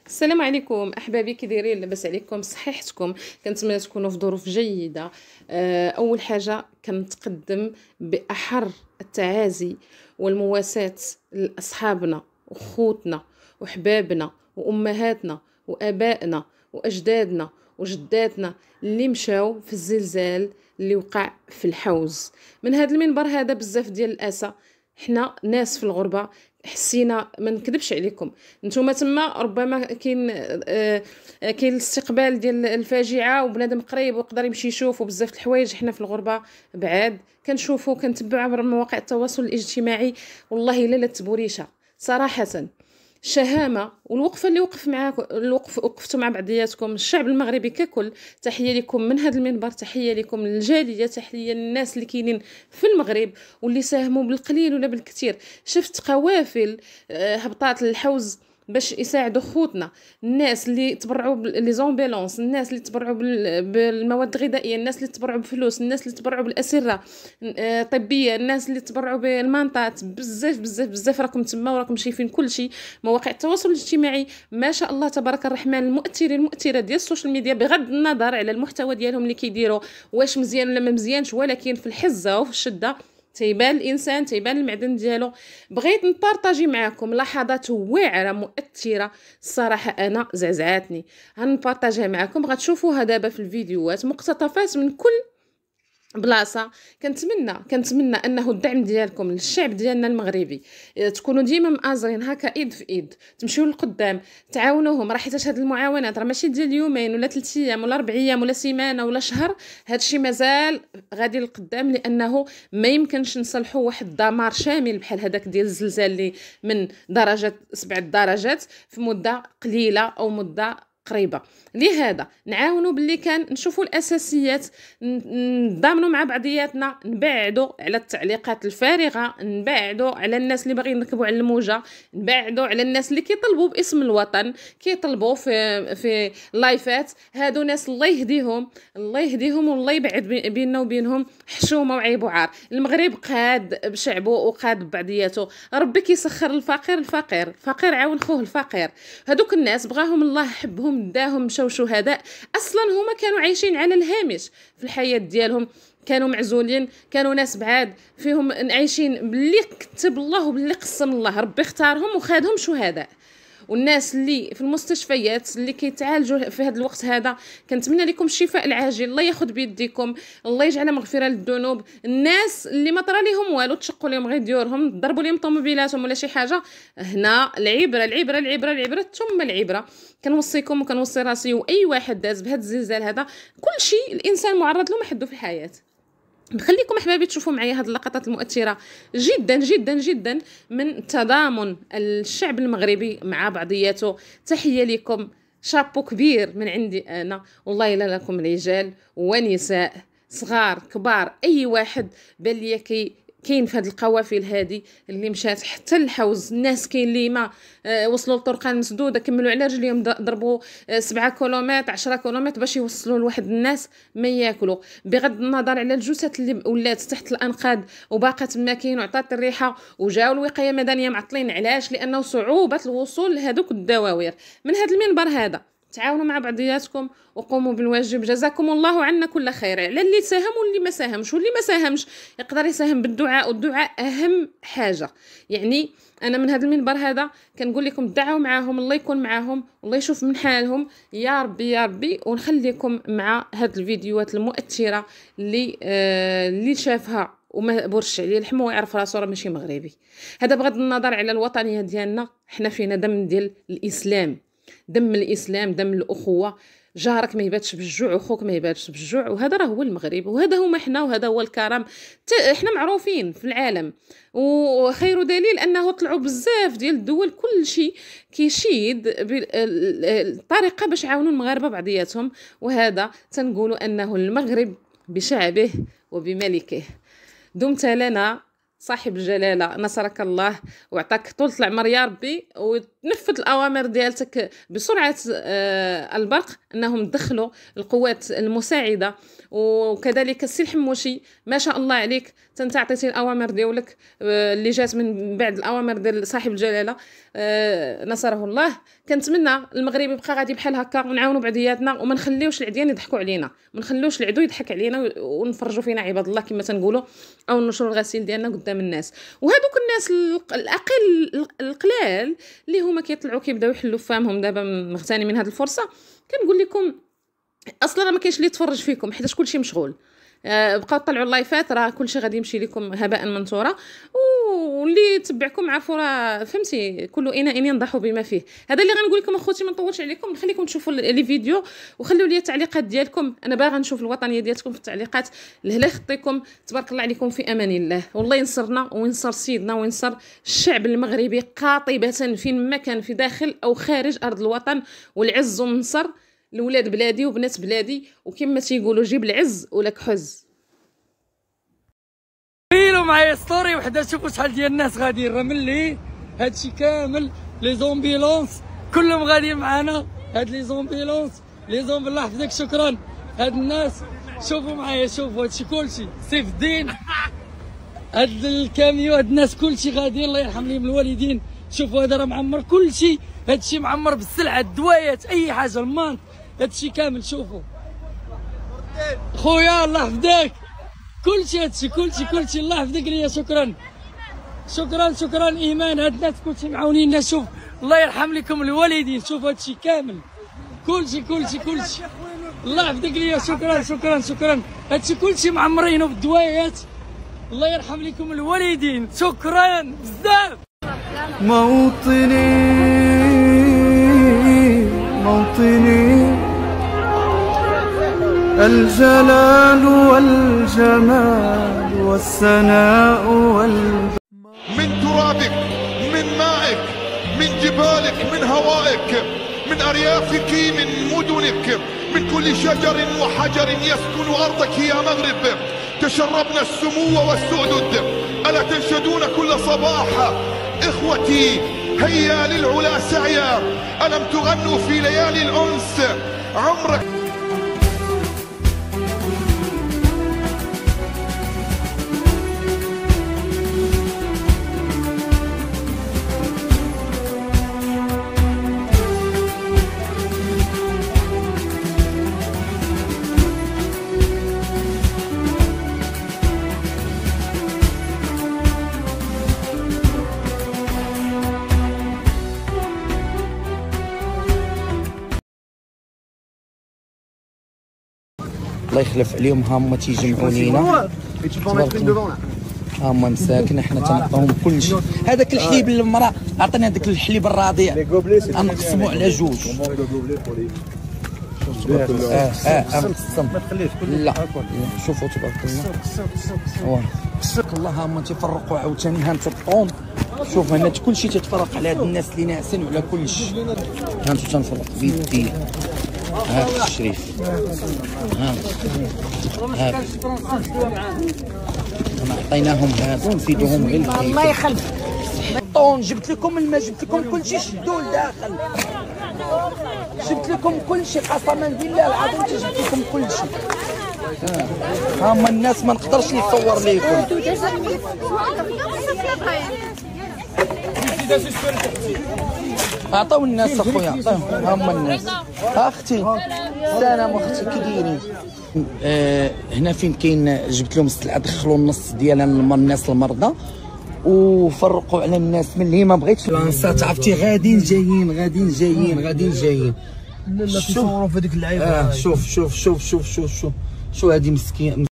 السلام عليكم احبابي، كي دايرين؟ لاباس عليكم؟ صحيحتكم؟ كنتمنى تكونوا في ظروف جيده. اول حاجه كنتقدم باحر التعازي والمواساة لاصحابنا وخوتنا وحبابنا وامهاتنا وابائنا واجدادنا وجداتنا اللي مشاو في الزلزال اللي وقع في الحوز. من هذا المنبر هذا بزاف ديال الاسى، حنا ناس في الغربه حسينا، ما نكذبش عليكم. نتوما تما ربما كاين الاستقبال ديال الفاجعه وبنادم قريب ويقدر يمشي يشوف، وبزاف د الحوايج حنا في الغربه بعاد كنشوفوا كنتبعوا عبر مواقع التواصل الاجتماعي. والله الا لا تبوريشه صراحه. الشهامه والوقفه اللي وقف معاكم، وقفتوا مع بعضياتكم الشعب المغربي ككل. تحيه لكم من هذا المنبر، تحيه لكم للجاليه، تحيه للناس اللي كاينين في المغرب واللي ساهموا بالقليل ولا بالكثير. شفت قوافل هبطات للحوز باش يساعدوا خوتنا، الناس اللي تبرعوا لي زومبيلونس، الناس اللي تبرعوا بالمواد الغذائيه، الناس اللي تبرعوا بفلوس، الناس اللي تبرعوا بالاسره طبيه، الناس اللي تبرعوا بالمانطات. بزاف بزاف بزاف راكم تما وراكم شايفين كل شيء. مواقع التواصل الاجتماعي ما شاء الله تبارك الرحمن، المؤثره ديال السوشيال ميديا، بغض النظر على المحتوى ديالهم اللي كيديروا واش مزيان ولا ما مزيانش، ولكن في الحزه وفي الشده تيبان الانسان، تيبان المعدن ديالو. بغيت نبارطاجي معكم لحظات واعره مؤثره الصراحه، انا زعزعاتني، غنبارطاجيها معكم. غتشوفوها دابا في الفيديوهات، مقتطفات من كل بلاصه. كنتمنى انه الدعم ديالكم للشعب ديالنا المغربي تكونوا ديما مآزرين هكا ايد في ايد، تمشيو للقدام، تعاونوهم. راه حيت هاد المعاونات راه ماشي ديال يومين ولا 3 ايام ولا 4 ايام ولا سيمانه ولا شهر، هادشي مازال غادي للقدام، لانه ما يمكنش نصلحوا واحد الدمار شامل بحال هذاك ديال الزلزال اللي من درجه 7 درجات في مده قليله او مده قريبه. لهذا نعاونوا باللي كان، نشوفوا الاساسيات، نضامنوا مع بعضياتنا، نبعدوا على التعليقات الفارغه، نبعدوا على الناس اللي باغيين يركبوا على الموجه، نبعدوا على الناس اللي كيطلبوا باسم الوطن، كيطلبوا في لايفات. هادو ناس الله يهديهم، الله يهديهم والله يبعد بيننا وبينهم حشومه وعيب وعار. المغرب قاد بشعبه وقاد ببعضياته، ربي كيسخر الفقير عاون خوه الفقير. هادوك الناس بغاهم الله، حبهم، داهم، مشاو شهداء. اصلا هما كانوا عايشين على الهامش في الحياه ديالهم، كانوا معزولين، كانوا ناس بعاد فيهم، عايشين باللي كتب الله وباللي قسم الله. ربي اختارهم وخادهم شهداء. والناس اللي في المستشفيات اللي كيتعالجوا في هذا الوقت هذا، كنتمنى لكم الشفاء العاجل، الله ياخذ بيديكم، الله يجعلها مغفره للذنوب. الناس اللي ما طرا لهم والو، تشقوا لهم غير ديورهم، ضربوا لهم طوموبيلاتهم ولا شي حاجه، هنا العبره ثم العبره. كنوصيكم وكنوصي راسي واي واحد داز بهذا الزلزال هذا، كل شيء الانسان معرض له ما حدو في الحياه. نخليكم احبابي تشوفوا معايا هذه اللقطات المؤثره جدا جدا جدا من تضامن الشعب المغربي مع بعضياته. تحيه لكم، شابو كبير من عندي انا، والله الا لكم رجال ونساء، صغار كبار، اي واحد بان ليا كاين في هذه القوافل هذه اللي مشات حتى الحوز. الناس كاين اللي ما وصلوا للطرقان مسدوده، كملوا على رجليهم، ضربوا 7 كيلومتر 10 كيلومتر باش يوصلوا لواحد الناس ما ياكلوا، بغض النظر على الجثث اللي ولات تحت الانقاض وباقات تما كاين وعطات الريحه. وجاو الوقايه المدنيه معطلين، علاش؟ لانه صعوبه الوصول لهذوك الدواوير. من هذا المنبر هذا تعاونوا مع بعضياتكم وقوموا بالواجب، جزاكم الله عنا كل خير. على اللي ساهم واللي ما ساهمش، واللي ما ساهمش يقدر يساهم بالدعاء، والدعاء اهم حاجه. يعني انا من هذا المنبر هذا كنقول لكم دعوا معاهم، الله يكون معاهم والله يشوف من حالهم يا ربي يا ربي. ونخليكم مع هذه الفيديوهات المؤثره اللي شافها وما برش عليه الحمى ويعرف راسو راه ماشي مغربي. هذا بغض النظر على الوطنيه ديالنا، حنا فينا دم ديال الاسلام، دم الاسلام، دم الاخوه. جارك ما يباتش بالجوع وخوك ما يباتش بالجوع، وهذا راه هو المغرب، وهذا هما حنا، وهذا هو الكرم. حنا معروفين في العالم، وخير دليل انه طلعوا بزاف ديال الدول كل شيء كيشيد بالطريقه باش يعاونوا المغاربه بعضياتهم. وهذا تنقولوا انه المغرب بشعبه وبملكه. دمت لنا صاحب الجلاله نصرك الله وعطاك طولة العمر يا ربي، وتنفذ الاوامر ديالتك بسرعه البرق انهم دخلوا القوات المساعده. وكذلك السي الحموشي ما شاء الله عليك، انت عطيتي الاوامر ديالك اللي جات من بعد الاوامر ديال صاحب الجلاله نصره الله. كنتمنى المغرب يبقى غادي بحال هكا، ونعاونوا بعضياتنا وما نخليوش العديان يضحكوا علينا، ما نخليوش العدو يضحك علينا ونفرجوا فينا عباد الله كما تنقولوا، او نشروا الغسيل ديالنا قدام الناس. وهذوك الناس الاقل القلال اللي هما كيطلعوا كيبداو يحلوا فامهم دابا مغتاني من هذه الفرصه، كنقول لكم اصلا راه ما كاينش اللي يتفرج فيكم حيت كلشي مشغول. بقاو طلعوا اللايفات راه كلشي غادي يمشي لكم هباء منثورا، واللي تبعكم عارفوا راه فهمتي كل اناء ينضح بما فيه. هذا اللي غنقول لكم اخوتي، ما نطولش عليكم، نخليكم تشوفوا لي فيديو وخليوا لي التعليقات ديالكم. انا باغا نشوف الوطنيه ديالكم في التعليقات. لهلا يخطيكم، تبارك الله عليكم، في امان الله. والله ينصرنا وينصر سيدنا وينصر الشعب المغربي قاطبه فين ما كان، في داخل او خارج ارض الوطن. والعز والنصر لولاد بلادي وبنات بلادي، وكما تيقولوا جيب العز ولك حز. ويلو معايا ستوري وحده، شوفوا شحال ديال الناس غاديين، راه ملي هادشي كامل لي زومبيلونس كلهم غاديين معانا. هاد لي زومبيلونس الله يحفظك، شكرا. هاد الناس شوفوا معايا، شوفوا هادشي كلشي سيف الدين، هاد الكاميو، هاد الناس كلشي غاديين، الله يرحم ليهم الوالدين. شوفوا هذا راه معمر كلشي، هادشي معمر بالسلعه، الدوايات، اي حاجه، المانط، هادشي كامل. شوفوا خويا الله يحفظك، كلشي هادشي كلشي الله يحفظك ليا. شكرا ايمان. هاد الناس كلشي معاونينا. شوف الله يرحم لكم الوالدين، شوف هادشي كامل، كلشي الله يحفظك ليا. شكرا هادشي كلشي معمرينه بالدوايات، الله يرحم لكم الوالدين. شكرا بزاف. موطني الجلال والجمال والسناء من ترابك، من مائك، من جبالك، من هوائك، من أريافك، من مدنك، من كل شجر وحجر يسكن أرضك يا مغرب. تشربنا السمو والسؤدد، ألا تنشدون كل صباح إخوتي هيا للعلا سعيا؟ ألم تغنوا في ليالي الأنس عمرك؟ الله يخلف عليهم. ها هما تيجمعوا لينا، ها هما مساكن، حنا تنعطيهم كلشي. هذاك الحليب المراه عطينا هذاك الحليب الرضيع غنقسموا على جوج. نقسم. لا شوفوا تبارك الله، تبارك الله. ها هما تيفرقوا عاوتاني، ها انت الطوم. شوف هنا كلشي تيتفرق على هاد الناس اللي ناعسين وعلى كلشي. ها انتو تنفرق بيدي. هاك الشريف، هاك عطيناهم هادو نفيدوهم غير الخير. الله يخلف طون. جبت لكم الماء، جبت لكم كلشي، شدوا لداخل. جبت لكم كلشي قسما بالله العظيم، جبت لكم كلشي. ها هما الناس ما نقدرش نصور ليكم. عطاو الناس اخويا، عطاوهم. ها هما الناس. اختي سلام اختي، كي دايرين؟ هنا فين كاين، جبت لهم السلعه، دخلوا النص ديالها للناس المرضى وفرقوا على الناس. ملي ما بغيتش لانسات عرفتي غاديين جايين. لا تيصوروا في هذيك اللعيبه. شوف هذه مسكين.